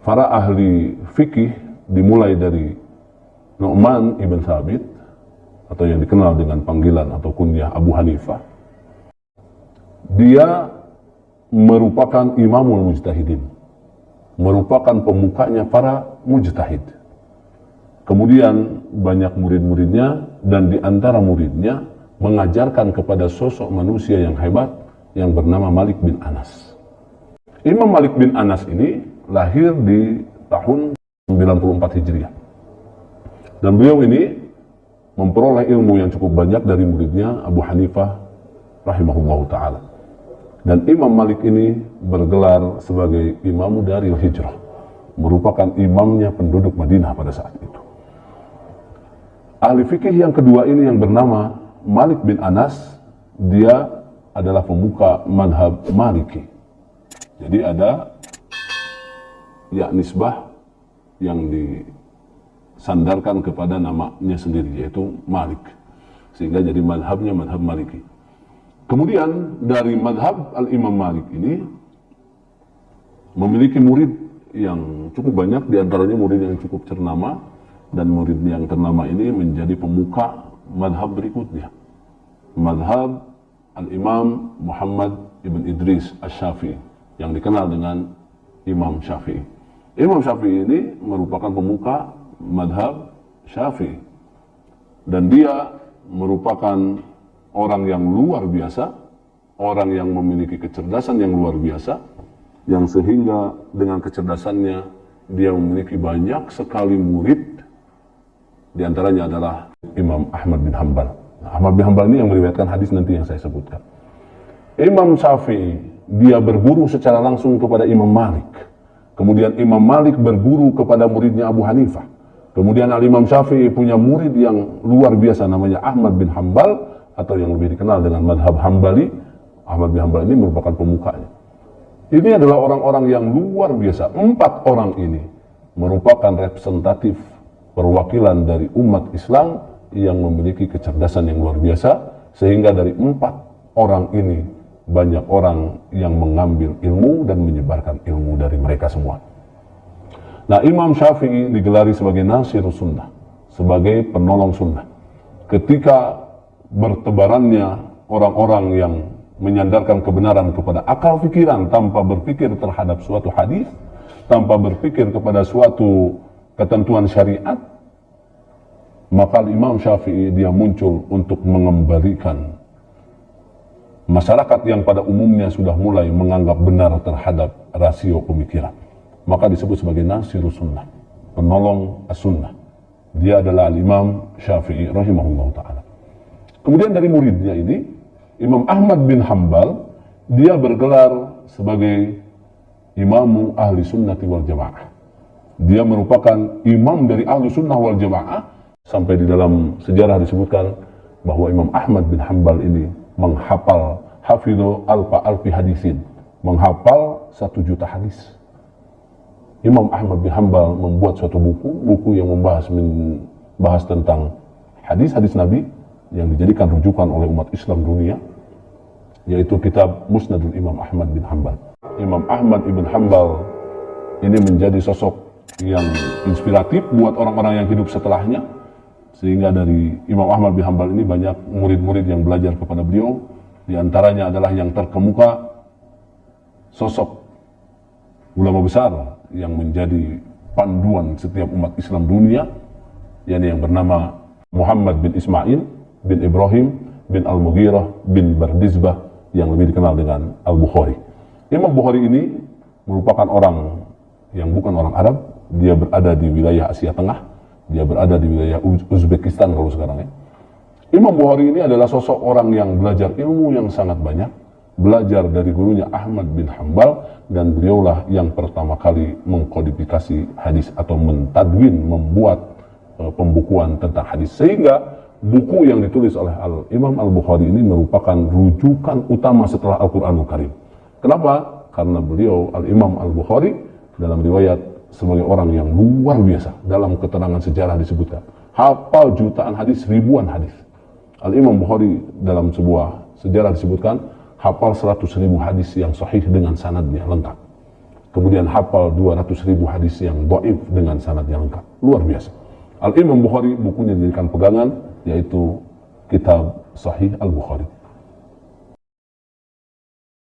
para ahli fikih dimulai dari Nu'man ibn Thabit atau yang dikenal dengan panggilan atau kunyah Abu Hanifah. Dia merupakan imamul mujtahidin, merupakan pemukanya para mujtahid. Kemudian banyak murid-muridnya, dan di antara muridnya mengajarkan kepada sosok manusia yang hebat yang bernama Malik bin Anas. Imam Malik bin Anas ini lahir di tahun 94 Hijriah. Dan beliau ini memperoleh ilmu yang cukup banyak dari muridnya Abu Hanifah rahimahullahu ta'ala. Dan Imam Malik ini bergelar sebagai Imam Daril Hijrah, merupakan imamnya penduduk Madinah pada saat itu. Ahli fikih yang kedua ini yang bernama Malik bin Anas, dia adalah pemuka madhab Maliki. Jadi ada nisbah yang disandarkan kepada namanya sendiri, yaitu Malik, sehingga jadi madhabnya madhab Maliki. Kemudian dari madhab Al-Imam Malik ini memiliki murid yang cukup banyak, diantaranya murid yang cukup ternama, dan murid yang ternama ini menjadi pemuka madhab berikutnya, madhab Al-Imam Muhammad ibn Idris Asy-Syafi'i yang dikenal dengan Imam Syafi'i. Imam Syafi'i ini merupakan pemuka madhab Syafi'i, dan dia merupakan orang yang luar biasa, orang yang memiliki kecerdasan yang luar biasa, yang sehingga dengan kecerdasannya dia memiliki banyak sekali murid. Di antaranya adalah Imam Ahmad bin Hanbal. Ahmad bin Hanbal ini yang meriwayatkan hadis nanti yang saya sebutkan. Imam Syafi'i, dia berguru secara langsung kepada Imam Malik. Kemudian Imam Malik berguru kepada muridnya Abu Hanifah. Kemudian Al-Imam Syafi'i punya murid yang luar biasa namanya Ahmad bin Hanbal, atau yang lebih dikenal dengan madhab Hambali. Ahmad bin Hanbal ini merupakan pemukanya. Ini adalah orang-orang yang luar biasa. 4 orang ini merupakan representatif perwakilan dari umat Islam yang memiliki kecerdasan yang luar biasa, sehingga dari 4 orang ini banyak orang yang mengambil ilmu dan menyebarkan ilmu dari mereka semua. Nah, Imam Syafi'i digelari sebagai Nasirus Sunnah, sebagai penolong sunnah. Ketika bertebarannya orang-orang yang menyandarkan kebenaran kepada akal pikiran tanpa berpikir terhadap suatu hadis, tanpa berpikir kepada suatu ketentuan syariat, maka Imam Syafi'i dia muncul untuk mengembalikan masyarakat yang pada umumnya sudah mulai menganggap benar terhadap rasio pemikiran. Maka disebut sebagai Nasirus Sunnah, penolong as-sunnah. Dia adalah Imam Syafi'i rahimahullah ta'ala. Kemudian dari muridnya ini, Imam Ahmad bin Hanbal, dia bergelar sebagai Imamu Ahli Sunnati wal Jamaah. Dia merupakan imam dari Ahli Sunnah wal Jamaah, sampai di dalam sejarah disebutkan bahwa Imam Ahmad bin Hanbal ini menghafal hafidhu alfi hadisin, menghafal 1 juta hadis. Imam Ahmad bin Hanbal membuat suatu buku yang membahas tentang hadis-hadis Nabi yang dijadikan rujukan oleh umat Islam dunia, yaitu kitab Musnadul Imam Ahmad bin Hanbal. Imam Ahmad ibn Hanbal ini menjadi sosok yang inspiratif buat orang-orang yang hidup setelahnya, sehingga dari Imam Ahmad bin Hanbal ini banyak murid-murid yang belajar kepada beliau. Di antaranya adalah yang terkemuka sosok ulama besar yang menjadi panduan setiap umat Islam dunia, yakni yang bernama Muhammad bin Ismail bin Ibrahim bin Al-Mughirah bin Bardizbah, yang lebih dikenal dengan Al-Bukhari. Imam Bukhari ini merupakan orang yang bukan orang Arab. Dia berada di wilayah Asia Tengah, dia berada di wilayah Uzbekistan kalau sekarang ya. Imam Bukhari ini adalah sosok orang yang belajar ilmu yang sangat banyak, belajar dari gurunya Ahmad bin Hanbal, dan beliaulah yang pertama kali mengkodifikasi hadis atau mentadwin, membuat pembukuan tentang hadis, sehingga buku yang ditulis oleh Imam Al-Bukhari ini merupakan rujukan utama setelah Al-Quranul Karim. Kenapa? Karena beliau, Al-Imam Al-Bukhari, dalam riwayat sebagai orang yang luar biasa. Dalam keterangan sejarah disebutkan hafal jutaan hadis, ribuan hadis. Al-Imam Bukhari dalam sebuah sejarah disebutkan hafal 100.000 hadis yang sahih dengan sanadnya lengkap. kemudian hafal 200.000 hadis yang dhaif dengan sanad yang lengkap. Luar biasa. Al-Imam Bukhari bukunya dijadikan pegangan, yaitu kitab Sahih Al-Bukhari.